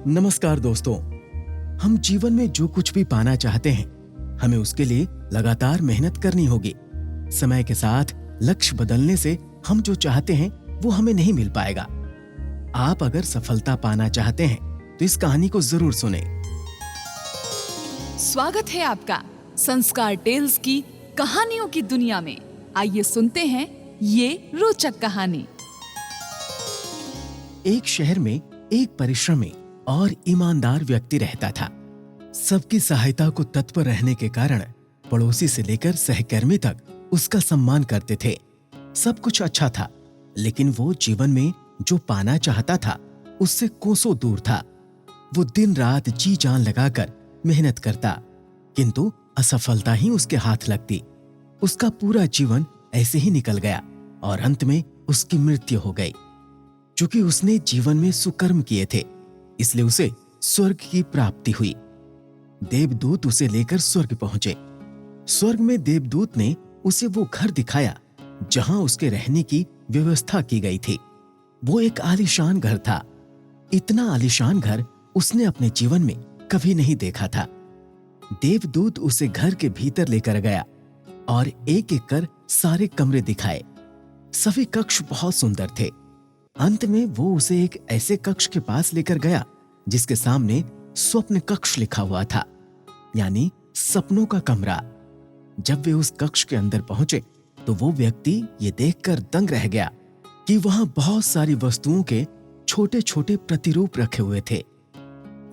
नमस्कार दोस्तों। हम जीवन में जो कुछ भी पाना चाहते हैं, हमें उसके लिए लगातार मेहनत करनी होगी। समय के साथ लक्ष्य बदलने से हम जो चाहते हैं वो हमें नहीं मिल पाएगा। आप अगर सफलता पाना चाहते हैं तो इस कहानी को जरूर सुने। स्वागत है आपका संस्कार टेल्स की कहानियों की दुनिया में। आइए सुनते हैं ये रोचक कहानी। एक शहर में एक परिश्रमी और ईमानदार व्यक्ति रहता था। सबकी सहायता को तत्पर रहने के कारण पड़ोसी से लेकर सहकर्मी तक उसका सम्मान करते थे। सब कुछ अच्छा था, लेकिन वो जीवन में जो पाना चाहता था उससे कोसों दूर था। वो दिन रात जी जान लगाकर मेहनत करता, किंतु असफलता ही उसके हाथ लगती। उसका पूरा जीवन ऐसे ही निकल गया और अंत में उसकी मृत्यु हो गई। चूंकि उसने जीवन में सुकर्म किए थे, इसलिए उसे स्वर्ग की प्राप्ति हुई। देवदूत उसे लेकर स्वर्ग पहुंचे। स्वर्ग में देवदूत ने उसे वो घर दिखाया जहां उसके रहने की व्यवस्था की गई थी। वो एक आलीशान घर था। इतना आलीशान घर उसने अपने जीवन में कभी नहीं देखा था। देवदूत उसे घर के भीतर लेकर गया और एक एक कर सारे कमरे दिखाए। सभी कक्ष बहुत सुंदर थे। अंत में वो उसे एक ऐसे कक्ष के पास लेकर गया जिसके सामने स्वप्न कक्ष लिखा हुआ था, यानी सपनों का कमरा। जब वे उस कक्ष के अंदर पहुंचे तो वो व्यक्ति ये देखकर दंग रह गया कि वहां बहुत सारी वस्तुओं के छोटे छोटे प्रतिरूप रखे हुए थे।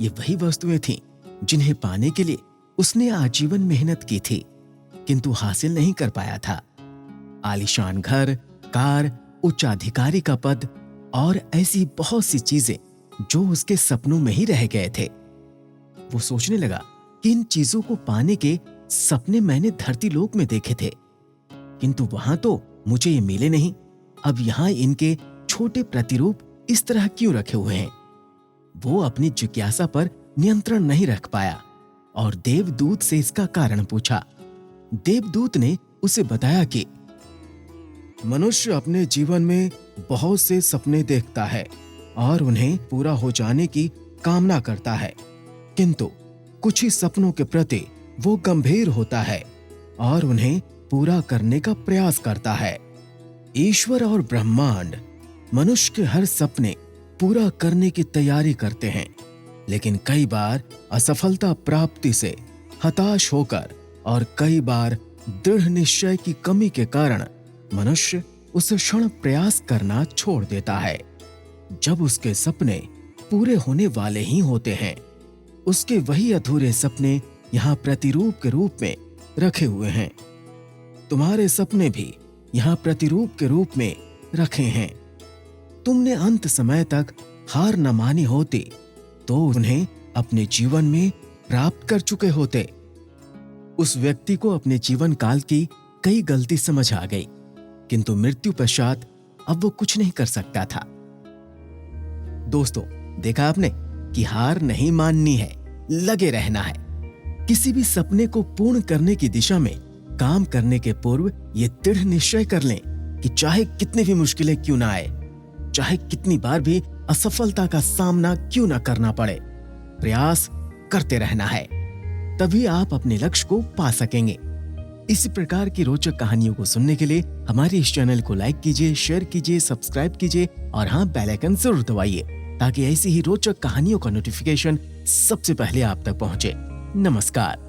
ये वही वस्तुएं थीं जिन्हें पाने के लिए उसने आजीवन मेहनत की थी, किंतु हासिल नहीं कर पाया था। आलीशान घर, कार, उच्चाधिकारी का पद और ऐसी बहुत सी चीजें जो उसके सपनों में ही रह गए थे। वो सोचने लगा कि इन चीजों को पाने के सपने मैंने धरती लोक में देखे थे, किंतु वहां तो मुझे ये मिले नहीं। अब यहां इनके छोटे प्रतिरूप इस तरह क्यों रखे हुए हैं? वो अपनी जिज्ञासा पर नियंत्रण नहीं रख पाया और देवदूत से इसका कारण पूछा। देवदूत ने उसे बताया कि मनुष्य अपने जीवन में बहुत से सपने देखता है और उन्हें पूरा हो जाने की कामना करता है, किंतु कुछ ही सपनों के प्रति वो गंभीर होता है और उन्हें पूरा करने का प्रयास करता है। ईश्वर और ब्रह्मांड मनुष्य के हर सपने पूरा करने की तैयारी करते हैं, लेकिन कई बार असफलता प्राप्ति से हताश होकर और कई बार दृढ़ निश्चय की कमी के कारण मनुष्य उस क्षण प्रयास करना छोड़ देता है जब उसके सपने पूरे होने वाले ही होते हैं। उसके वही अधूरे सपने यहाँ प्रतिरूप के रूप में रखे हुए हैं। तुम्हारे सपने भी यहाँ प्रतिरूप के रूप में रखे हैं। तुमने अंत समय तक हार न मानी होती तो उन्हें अपने जीवन में प्राप्त कर चुके होते। उस व्यक्ति को अपने जीवन काल की कई गलती समझ आ गई, किंतु मृत्यु पश्चात अब वो कुछ नहीं कर सकता था। दोस्तों, देखा आपने कि हार नहीं माननी है, लगे रहना है। किसी भी सपने को पूर्ण करने की दिशा में काम करने के पूर्व ये दृढ़ निश्चय कर लें कि चाहे कितनी भी मुश्किलें क्यों ना आए, चाहे कितनी बार भी असफलता का सामना क्यों ना करना पड़े, प्रयास करते रहना है। तभी आप अपने लक्ष्य को पा सकेंगे। इसी प्रकार की रोचक कहानियों को सुनने के लिए हमारे इस चैनल को लाइक कीजिए, शेयर कीजिए, सब्सक्राइब कीजिए और हाँ, बेल आइकन जरूर दबाइए ताकि ऐसी ही रोचक कहानियों का नोटिफिकेशन सबसे पहले आप तक पहुंचे। नमस्कार।